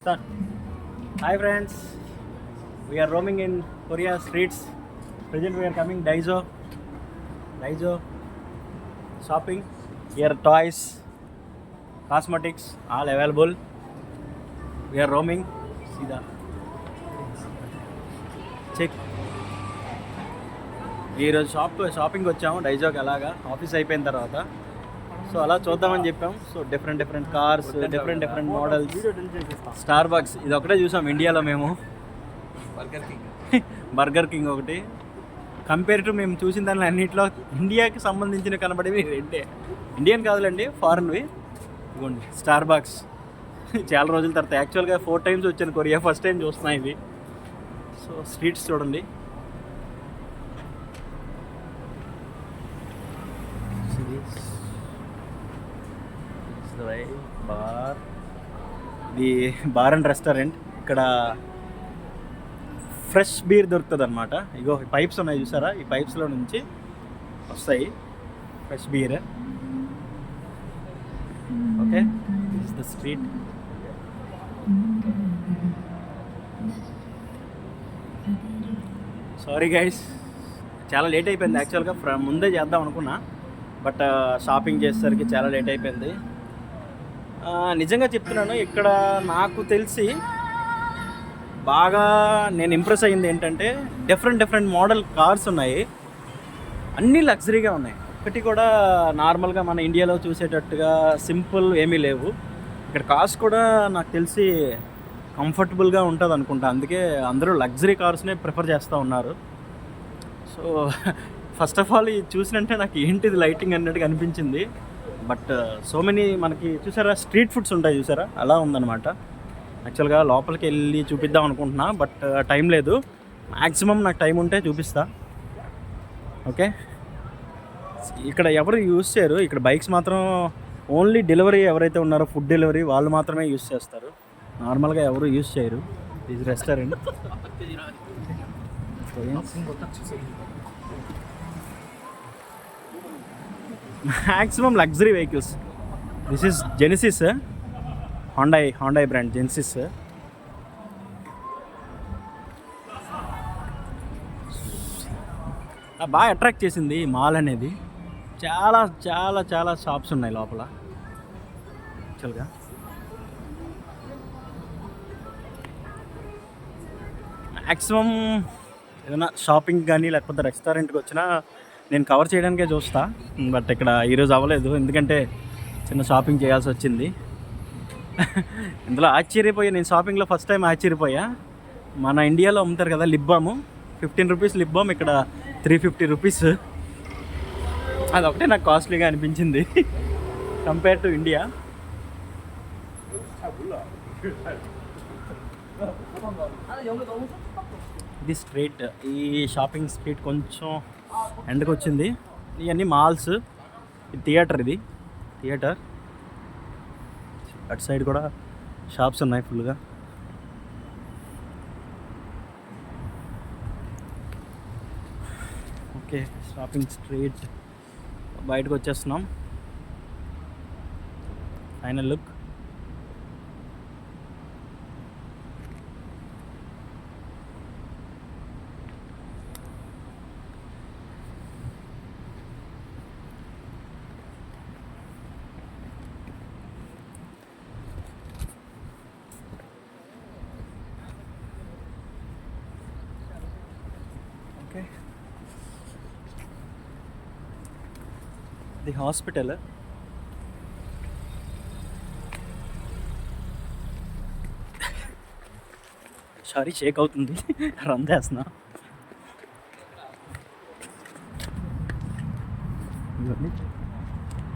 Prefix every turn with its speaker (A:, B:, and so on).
A: Start. Hi friends, we are roaming in Korea streets. Present we are coming Daiso shopping. Here toys, cosmetics, all available. We are roaming. See the check. ఈరోజు shopping వచ్చాము డైజోకి అలాగా office అయిపోయిన తర్వాత. So అలా చూద్దామని చెప్పాం. So different cars, different models. Starbucks ఇది ఒకటే చూసాం ఇండియాలో మేము. బర్గర్ కింగ్ ఒకటి. కంపేర్ టు మేము చూసిన దానిలో అన్నింటిలో ఇండియాకి సంబంధించిన కనబడేవి రెండే. ఇండియన్ కాదులేండి, ఫారెన్వి. ఇదిగోండి స్టార్ బక్స్. చాలా రోజుల తర్వాత యాక్చువల్గా 4 times వచ్చాను కొరియా, ఫస్ట్ టైం చూస్తున్నా ఇది. సో స్ట్రీట్స్ చూడండి. ఇది బార్ అండ్ రెస్టారెంట్. ఇక్కడ ఫ్రెష్ బీర్ దొరుకుతుంది అనమాట. ఇగో పైప్స్ ఉన్నాయి చూసారా, ఈ పైప్స్లో నుంచి వస్తాయి fresh beer. Okay, this is the street. Sorry guys, చాలా లేట్ అయిపోయింది. యాక్చువల్గా ముందే చేద్దాం అనుకున్నా, బట్ షాపింగ్ చేసేసరికి చాలా లేట్ అయిపోయింది. నిజంగా చెప్తున్నాను, ఇక్కడ నాకు తెలిసి బాగా నేను ఇంప్రెస్ అయ్యింది ఏంటంటే డిఫరెంట్ మోడల్ కార్స్ ఉన్నాయి. అన్నీ లగ్జరీగా ఉన్నాయి. ఒకటి కూడా నార్మల్గా మన ఇండియాలో చూసేటట్టుగా సింపుల్ ఏమీ లేవు. ఇక్కడ కాస్ట్ కూడా నాకు తెలిసి కంఫర్టబుల్గా ఉంటుంది అనుకుంటా. అందుకే అందరూ లగ్జరీ కార్స్నే ప్రిఫర్ చేస్తూ ఉన్నారు. సో ఫస్ట్ ఆఫ్ ఆల్ ఇది చూసినంటే నాకు ఏంటిది లైటింగ్ అన్నట్టుగా అనిపించింది. బట్ సో మెనీ మనకి చూసారా స్ట్రీట్ ఫుడ్స్ ఉంటాయి చూసారా, అలా ఉందన్నమాట. యాక్చువల్గా లోపలికి వెళ్ళి చూపిద్దాం అనుకుంటున్నా, బట్ టైం లేదు. మ్యాక్సిమం నాకు టైం ఉంటే చూపిస్తా. ఓకే, ఇక్కడ ఎవరు యూజ్ చేయరు. ఇక్కడ బైక్స్ మాత్రం ఓన్లీ డెలివరీ ఎవరైతే ఉన్నారో ఫుడ్ డెలివరీ వాళ్ళు మాత్రమే యూజ్ చేస్తారు. నార్మల్గా ఎవరు యూజ్ చేయరు. ఇది restaurant. Maximum luxury vehicles. This is Genesis, Hyundai brand Genesis. బాగా అట్రాక్ట్ చేసింది ఈ మాల్ అనేది. చాలా చాలా చాలా షాప్స్ ఉన్నాయి లోపల. యాక్చువల్గా మ్యాక్సిమం ఏదైనా షాపింగ్ కానీ లేకపోతే రెస్టారెంట్కి వచ్చినా నేను కవర్ చేయడానికే చూస్తా. బట్ ఇక్కడ ఈరోజు అవ్వలేదు, ఎందుకంటే చిన్న షాపింగ్ చేయాల్సి వచ్చింది. ఇందులో ఆశ్చర్యపోయా నేను. షాపింగ్లో ఫస్ట్ టైం ఆశ్చర్యపోయా. మన ఇండియాలో అమ్ముతారు కదా lip balm, 15 rupees lip balm, ఇక్కడ 350 రూపీస్. అదొకటే నాకు కాస్ట్లీగా అనిపించింది కంపేర్ టు ఇండియా. ఇది స్ట్రీట్, ఈ షాపింగ్ స్ట్రీట్ కొంచెం ఎండకు వచ్చింది. ఇవన్నీ మాల్స్. ఇది థియేటర్, అటు సైడ్ కూడా షాప్స్ ఉన్నాయి ఫుల్గా. ఓకే, షాపింగ్ స్ట్రీట్ బయటకు వచ్చేస్తున్నాం. Final look. The hospital. Sorry, shake అవుతుంది, రందేస్తున్నా.